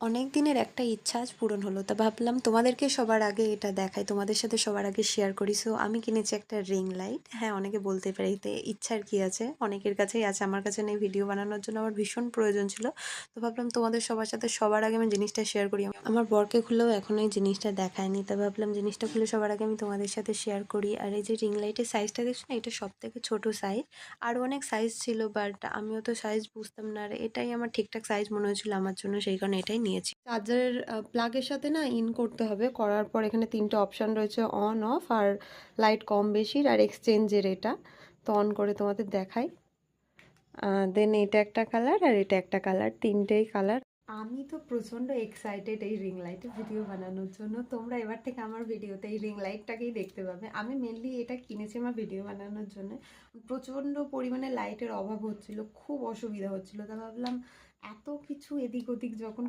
অনেক দিনের একটা ইচ্ছা আজ পূরণ হলো। তা ভাবলাম তোমাদেরকে সবার আগে এটা দেখাই, তোমাদের সাথে সবার আগে শেয়ার করি। সো আমি কিনেছি একটা রিং লাইট। হ্যাঁ, অনেকে বলতে পারে এতে ইচ্ছার কি আছে? অনেকের কাছেই আছে, আমার কাছে নেই। ভিডিও বানানোর জন্য আমার ভীষণ প্রয়োজন ছিল। তো ভাবলাম তোমাদের সবার সাথে সবার আগে আমি জিনিসটা শেয়ার করি। আমার বরকে খুলেও এখনো এই জিনিসটা দেখায়নি। তা ভাবলাম জিনিসটা খুলে সবার আগে আমি তোমাদের সাথে শেয়ার করি। আর এই যে রিং লাইটের সাইজটা দেখছো না? এটা সবথেকে ছোট সাইজ। আরও অনেক সাইজ ছিল, বাট আমিও তো সাইজ বুঝতাম না। আর এটাই আমার ঠিকঠাক সাইজ মনে হয়েছিল আমার জন্য, সেই কারণে এটাই নিয়েছি। চার্জারের প্লাগের সাথে না ইন করতে হবে। করার পর এখানে 3টে অপশান রয়েছে, অন, অফ আর লাইট কম বেশির আর এক্সচেঞ্জের। এটা তো অন করে তোমাদের দেখাই। দেন এটা একটা কালার আর এটা একটা কালার, 3টেই কালার। আমি তো প্রচণ্ড এক্সাইটেড এই রিং লাইটের ভিডিও বানানোর জন্য। তোমরা এবার থেকে আমার ভিডিওতে এই রিং লাইটটাকেই দেখতে পাবে। আমি মেনলি এটা কিনেছি আমার ভিডিও বানানোর জন্য। প্রচণ্ড পরিমাণে লাইটের অভাব হচ্ছিল, খুব অসুবিধা হচ্ছিল। তা ভাবলাম এত কিছু এদিক ওদিক যখন